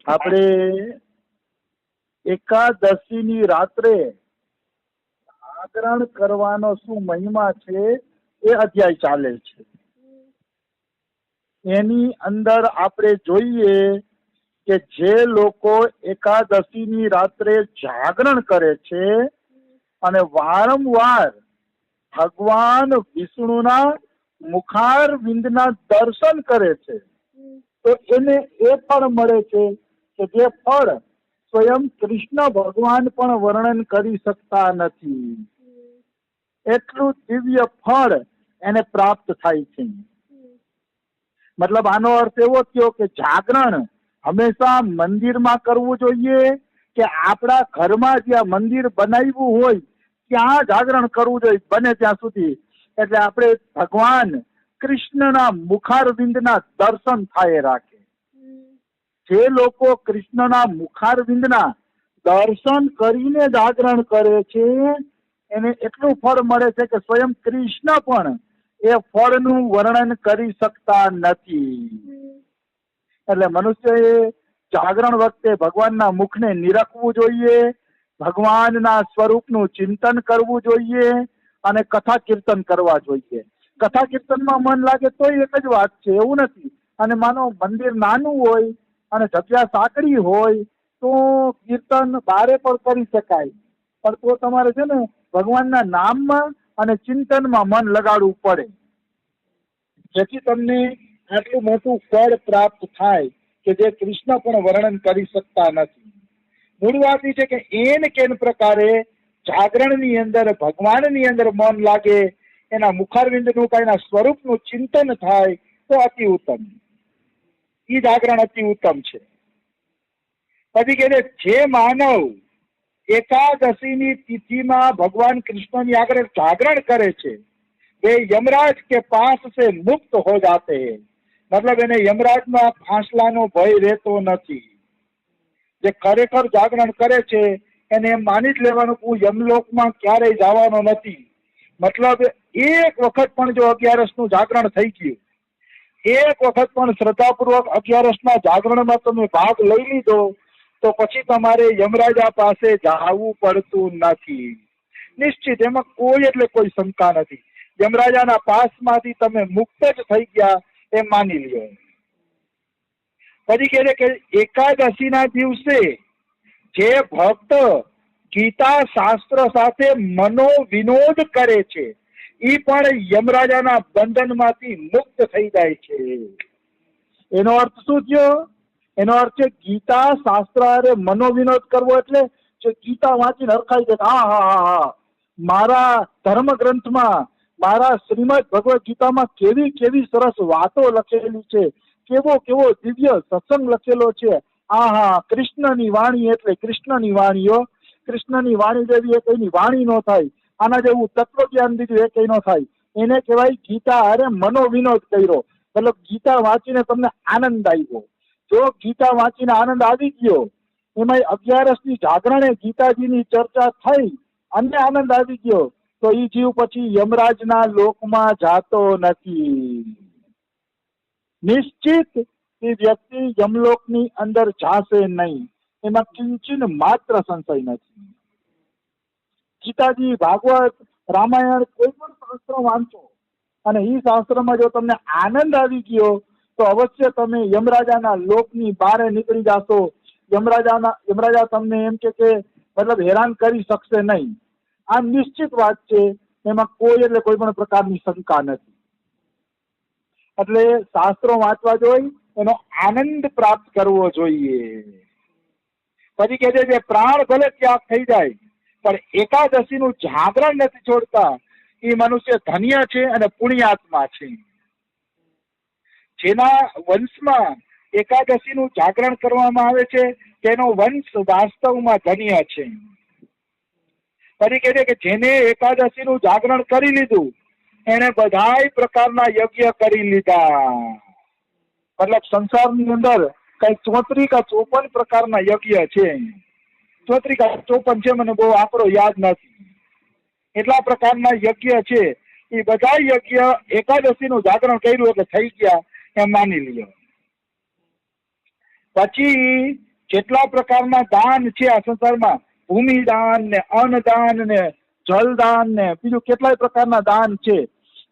આપણે એકાદશીની રાત્રે જાગરણ કરવાનો શું મહિમા છે એ અધ્યાય ચાલે છે. એની અંદર આપણે જોઈએ કે જે લોકો એકાદશીની રાત્રે જાગરણ કરે છે અને વારંવાર ભગવાન વિષ્ણુના મુખારવિંદના દર્શન કરે છે તો એને એ ફળ મળે છે કે જે ફળ સ્વયં કૃષ્ણ ભગવાન પણ વર્ણન કરી શકતા નથી. એટલું દિવ્ય ફળ એને પ્રાપ્ત થાય છે. મતલબ આનો અર્થ એવો થયો કે જાગરણ હંમેશા મંદિરમાં કરવું જોઈએ કે આપણા ઘરમાં જ્યાં મંદિર બનાવ્યું હોય ત્યાં જાગરણ કરવું જોઈએ બને ત્યાં સુધી. એટલે આપણે ભગવાન કૃષ્ણના મુખારવિંદના દર્શન થાય રાખે. જે લોકો કૃષ્ણના મુખારવિંદના દર્શન કરીને જાગરણ કરે છે એને એટલું ફળ મળે છે કે સ્વયં કૃષ્ણ પણ એ ફળનું વર્ણન કરી શકતા નથી. એટલે મનુષ્યએ જાગરણ વખતે ભગવાનના મુખને નિરખવું જોઈએ, ભગવાનના સ્વરૂપનું ચિંતન કરવું જોઈએ અને કથા કીર્તન કરવા જોઈએ. કથા કીર્તનમાં મન લાગે તો એક જ વાત છે, એવું નથી. અને માનો મંદિર નાનું હોય અને જગ્યા સાંકડી હોય તો કીર્તન બારે પણ કરી શકાય, પણ તો તમારે છે ને ભગવાનના નામમાં અને ચિંતનમાં મન લગાડવું પડે, જેથી તમને આટલું મોટું ફળ પ્રાપ્ત થાય કે જે કૃષ્ણ પણ વર્ણન કરી શકતા નથી. મૂળ વાત એ છે કે એન કેન પ્રકારે જાગરણની અંદર ભગવાનની અંદર મન લાગે, એના મુખારવિંદનું કે એના સ્વરૂપનું ચિંતન થાય તો અતિ ઉત્તમ. એ જાગરણ અતિ ઉત્તમ છે. પછી કે જે માનવ એકાદશીની તિથિમાં ભગવાન કૃષ્ણની આગળ જાગરણ કરે છે वे यमराज के पास से मुक्त हो जाते हैं. मतलब એને યમરાજના ફાંસલાનો ભય રહેતો નથી. જે ખરેખર જાગરણ કરે છે એને એમ માની જ લેવાનું કે હું યમલોકમાં ક્યારેય જવાનો નથી. મતલબ એક વખત પણ જો 11નું જાગરણ થઈ ગયું, એક વખત પણ શ્રદ્ધાપૂર્વક 11ના જાગરણમાં તમે ભાગ લઈ લીધો તો પછી તમારે યમરાજા પાસે જવું પડતું નથી. નિશ્ચિત, એમાં કોઈ એટલે કોઈ શંકા નથી. યમરાજાના પાસમાંથી તમે મુક્ત જ થઈ ગયા એમ માની લ્યો. પછી કહે છે કે એકાદશીના દિવસે જે ભક્ત ગીતા શાસ્ત્ર સાથે મનોવિનોદ કરે છે એ પણ યમરાજાના બંધનમાંથી મુક્ત થઈ જાય છે. એનો અર્થ શું થયો? એનો અર્થ છે ગીતા શાસ્ત્ર અરે મનોવિનોદ કરવો એટલે ગીતા વાંચીને હરખાઈ જાય, હા હા હા હા મારા ધર્મ ગ્રંથમાં, મારા શ્રીમદ ભગવદ ગીતામાં કેવી કેવી સરસ વાતો લખેલી છે, કેવો કેવો દિવ્ય સત્સંગ લખેલો છે. હા, કૃષ્ણની વાણી એટલે કૃષ્ણની વાણીઓ. કૃષ્ણની વાણી જેવી એક એની વાણી નો થાય, આના જેવું તત્વજ્ઞાન બીજું એક ન થાય. એને કહેવાય ગીતા અરે મનોવિનોદ કર્યો. મતલબ ગીતા વાંચીને તમને આનંદ આવ્યો. જો ગીતા વાંચીને આનંદ આવી ગયો, એમાં 11ની જાગરણે ગીતાજીની ચર્ચા થઈ અને આનંદ આવી ગયો તો એ જીવ પછી યમરાજના લોકમાં જાતો નથી. નિશ્ચિત એ વ્યક્તિ યમલોકની અંદર જાશે નહીં, એમાં કિંચિન માત્ર સંશય નથી. ગીતાજી, ભાગવત, રામાયણ કોઈ પણ શાસ્ત્ર વાંચો અને એ શાસ્ત્રમાં જો તમને આનંદ આવી ગયો તો અવશ્ય તમે યમરાજાના લોકની બહાર નીકળી જાશો. યમરાજા તમને એમ કે મતલબ હેરાન કરી શકશે નહીં. આ નિશ્ચિત વાત છે, એમાં કોઈ એટલે કોઈ પણ પ્રકારની શંકા નથી. એટલે શાસ્ત્રો વાંચવા જોઈએ, એનો આનંદ પ્રાપ્ત કરવો જોઈએ. પછી કહે છે કે પ્રાણ ભલે ત્યાગ થઈ જાય પણ એકાદશીનું જાગરણ નથી છોડતા એ મનુષ્ય ધન્ય છે અને પુણ્યાત્મા છે. જેના વંશમાં એકાદશીનું જાગરણ કરવામાં આવે છે તેનો વંશ વાસ્તવમાં ધન્ય છે. પછી કહે છે કે જેને એકાદશીનું જાગરણ કરી લીધું એને બધાય પ્રકારના યજ્ઞ કરી લીધા. મતલબ સંસારની અંદર કઈ 34 કે 54 પ્રકારના યજ્ઞ છે. 34 કે 54 છે, મને બહુ આંકડો યાદ નથી. એટલા પ્રકારના યજ્ઞ છે. એ બધા યજ્ઞ એકાદશીનું જાગરણ કર્યું એટલે થઈ ગયા એમ માની લ્યો. પછી જેટલા પ્રકારના દાન છે આ સંસારમાં, ભૂમિદાન ને અન્નદાન ને જલદાન ને બીજું કેટલાય પ્રકારના દાન છે,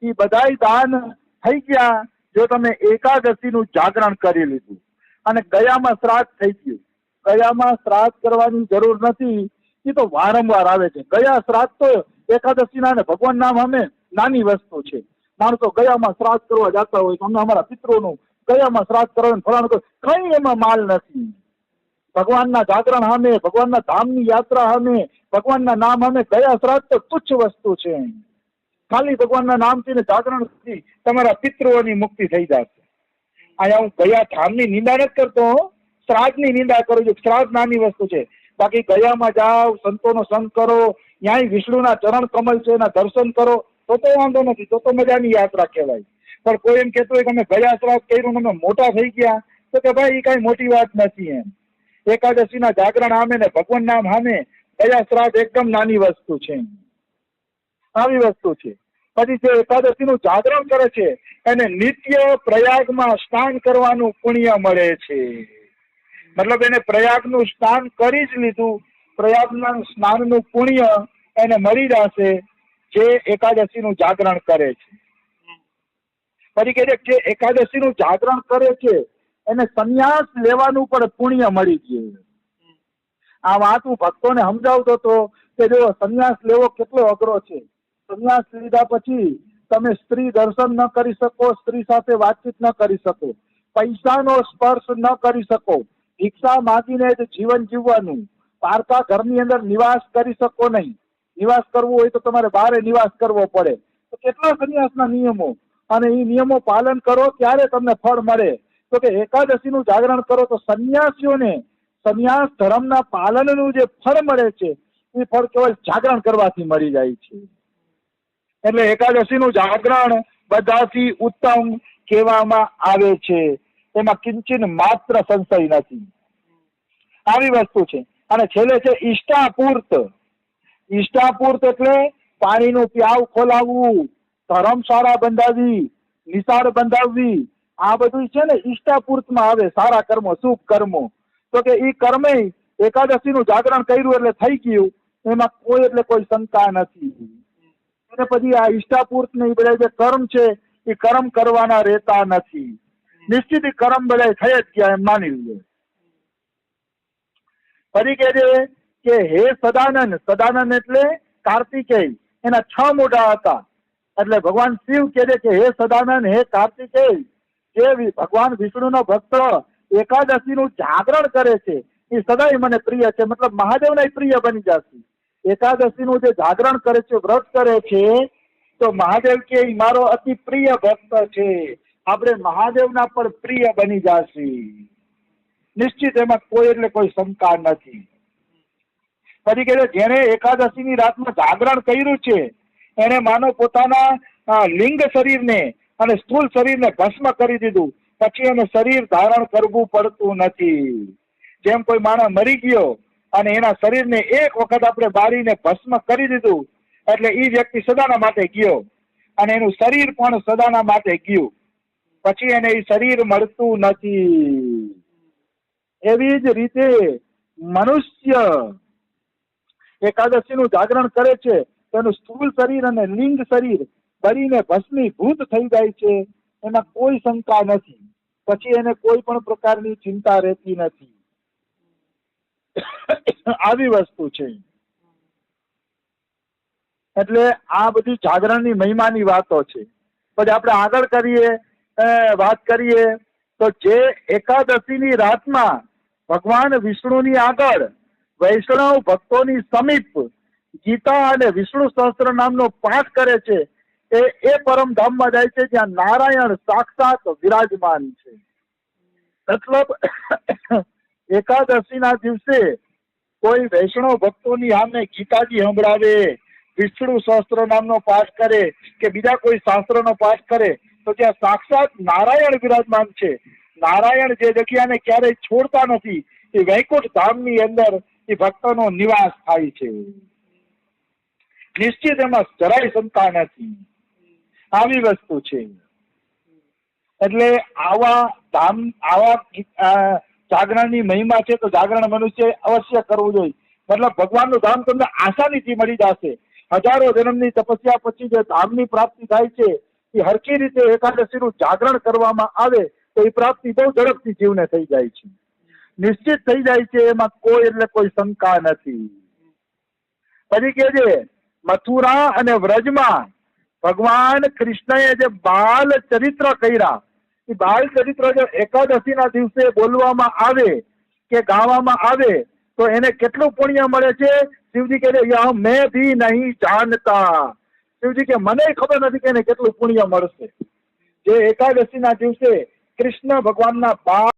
એ બધાય દાન થઈ ગયા જો તમે એકાદશીનું જાગરણ કરી લીધું. અને ગયામાં શ્રાદ્ધ થઈ ગયું. ગયામાં શ્રાદ્ધ કરવાની જરૂર નથી, એ તો વારંવાર આવે છે. ગયા શ્રાદ્ધ તો એકાદશીના ને ભગવાન નામ અમે નાની વસ્તુ છે. માણસો ગયામાં શ્રાદ્ધ કરવા જતા હોય તો અમે અમારા પિતરોનું ગયામાં શ્રાદ્ધ કરવાનું ફલાણું કઈ એમાં માલ નથી. ભગવાનના જાગરણ સામે, ભગવાનના ધામની યાત્રા સામે, ભગવાનના નામ સામે ગયા શ્રાદ્ધ તો તુચ્છ વસ્તુ છે. ખાલી ભગવાનના નામથી ને જાગરણથી તમારા પિતૃઓની મુક્તિ થઈ જશે. અહીંયા હું ગયા ધામની નિંદા નથી કરતો, શ્રાદ્ધની નિંદા કરું છું. શ્રાદ્ધ નાની વસ્તુ છે. બાકી ગયામાં જાઓ, સંતોનો સંગ કરો, ત્યાંય વિષ્ણુના ચરણ કમલ છે એના દર્શન કરો તો વાંધો નથી, તો મજાની યાત્રા કહેવાય. પણ કોઈ એમ કહેતું હોય કે અમે ગયા શ્રાદ્ધ કર્યું અમે મોટા થઈ ગયા, તો કે ભાઈ એ કઈ મોટી વાત નથી. એમ એકાદશીના જાગરણ સામે ને ભગવાન નામ સામે ગયા શ્રાદ્ધ એકદમ નાની વસ્તુ છે, આવી વસ્તુ છે. પછી જે એકાદશીનું જાગરણ કરે છે એને નિત્ય પ્રયાગમાં સ્નાન કરવાનું પુણ્ય મળે છે. મતલબ એને પ્રયાગનું સ્નાન કરી જ લીધું, પ્રયાગના સ્નાનનું પુણ્ય એને મળી જશે જે એકાદશીનું જાગરણ કરે છે. પછી કહે છે જે એકાદશીનું જાગરણ કરે છે એને સંન્યાસ લેવાનું પણ પુણ્ય મળી ગયું. આ વાત હું ભક્તોને સમજાવતો હતો કે જો સંન્યાસ લેવો કેટલો અઘરો છે. સંન્યાસ લીધા પછી તમે સ્ત્રી દર્શન ન કરી શકો, સ્ત્રી સાથે વાતચીત ન કરી શકો, પૈસાનો સ્પર્શ ન કરી શકો, ભિક્ષા માંગીને જ જીવન જીવવાનું, પારકા ઘરની અંદર નિવાસ કરી શકો નહીં. નિવાસ કરવો હોય તો તમારે બહાર નિવાસ કરવો પડે. તો કેટલા સંન્યાસના નિયમો, અને એ નિયમો પાલન કરો ત્યારે તમને ફળ મળે. તો કે એકાદશીનું જાગરણ કરો તો સંન્યાસીઓને સંન્યાસ ધર્મના પાલનનું જે ફળ મળે છે એ ફળ કેવળ જાગરણ કરવાથી મળી જાય છે. એટલે એકાદશીનું જાગરણ બધાથી ઉત્તમ કહેવામાં આવે છે. એમાં કિંચિન માત્ર સંશય નથી. આવી વસ્તુ છે. અને છેલ્લે છે ઈષ્ટાપૂર્ત. ઈષ્ટાપૂર્ત એટલે પાણીનું પ્યાવ ખોલાવવું, ધર્મશાળા બંધાવી, નિશાળ બંધાવવી, આ બધું છે ને ઈષ્ટાપૂર્તમાં આવે. સારા કર્મો, શુભ કર્મો. તો કે એ કર્મે એકાદશીનું જાગરણ કર્યું એટલે થઈ ગયું, એમાં કોઈ એટલે કોઈ શંકા નથી. અને પછી આ ઈષ્ટાપૂર્ત ને એ બધા જે કર્મ છે એ કર્મ કરવાના રહેતા નથી. નિશ્ચિત કર્મ બધા થઈ જ ગયા એમ માની લે. પછી કહે છે કે હે સદાનંદ. સદાનંદ એટલે કાર્તિકેય, એના 6 મોઢા હતા. એટલે ભગવાન શિવ કહે છે કે હે સદાનંદ, હે કાર્તિકેય, જે ભગવાન વિષ્ણુનો ભક્ત એકાદશીનું જાગરણ કરે છે એ સદાય મને પ્રિય છે. મતલબ મહાદેવના પ્રિય બની જશે. એકાદશીનું જે જાગરણ કરે છે, વ્રત કરે છે, તો મહાદેવ કે મારો અતિ પ્રિય ભક્ત છે, આપણે મહાદેવના પર પ્રિય બની જશે. નિશ્ચિત, એમાં કોઈ એટલે કોઈ શંકા નથી. પછી કે જેને એકાદશીની રાતમાં જાગરણ કર્યું છે એને માનો પોતાના લિંગ શરીરને અને સ્થૂળ શરીરને ભસ્મ કરી દીધું. પછી એને શરીર ધારણ કરવું પડતું નથી. જેમ કોઈ માણસ મરી ગયો અને એના શરીરને એક વખત આપણે બાળીને ભસ્મ કરી દીધું એટલે એ વ્યક્તિ સદાના માટે ગયો અને એનું શરીર પણ સદાના માટે ગયું. પછી એને એ શરીર મળતું નથી. એવી જ રીતે મનુષ્ય એકાદશીનું જાગરણ કરે છે તો એનું સ્થૂળ શરીર અને લિંગ શરીર બળીને ભસ્મીભૂત થઈ જાય છે. એમાં કોઈ શંકા નથી. પછી એને કોઈ પણ પ્રકારની ચિંતા રહેતી નથી. આવી વસ્તુ છે. એટલે આ બધી જાગરણની મહિમાની વાતો છે. પછી આપણે આગળ કરીએ, વાત કરીએ તો જે એકાદશીની રાતમાં ભગવાન વિષ્ણુની આગળ વૈષ્ણવ ભક્તોની સમીપ ગીતા અને વિષ્ણુ સહસ્ત્ર નામનો પાઠ કરે છે એ પરમધામમાં જાય છે જ્યાં નારાયણ સાક્ષાત વિરાજમાન છે. મતલબ એકાદશીના દિવસે કોઈ વૈષ્ણવ ભક્તોની સામે ગીતાજી સંભળાવે, વિષ્ણુ સહસ્ત્ર નામનો પાઠ કરે કે બીજા કોઈ શાસ્ત્રનો પાઠ કરે તો ત્યાં સાક્ષાત નારાયણ વિરાજમાન છે. નારાયણ જે જગ્યાને ક્યારેય છોડતા નથી એ વૈકુંઠ ધામની અંદર એ ભક્તોનો નિવાસ થાય છે. નિશ્ચિત, એમાં જરાય શંકા નથી. આવી વસ્તુ છે. એટલે આવા ધામ, આવા જાગરણની મહિમા છે તો જાગરણ મનુષ્ય અવશ્ય કરવું જોઈએ. મતલબ ભગવાનનું ધામ તમને આસાનીથી મળી જશે. હજારો જન્મની તપસ્યા પછી જે ધામની પ્રાપ્તિ થાય છે એ હરખી રીતે એકાદશીનું જાગરણ કરવામાં આવે તો એ પ્રાપ્તિ બહુ ઝડપથી જીવને થઈ જાય છે, નિશ્ચિત થઈ જાય છે. એમાં કોઈ એટલે કોઈ શંકા નથી. પછી કે છે મથુરા અને વ્રજમાં ભગવાન કૃષ્ણએ જે બાલ ચરિત્ર કર્યા, એ બાલ ચરિત્ર જો એકાદશીના દિવસે બોલવામાં આવે કે ગાવામાં આવે તો એને કેટલું પુણ્ય મળે છે? શિવજી કહે યહ મેં ભી નહીં જાણતા. શિવજી કે મને ખબર નથી કે એને કેટલું પુણ્ય મળશે. જે એકાદશીના દિવસે કૃષ્ણ ભગવાનના બાલ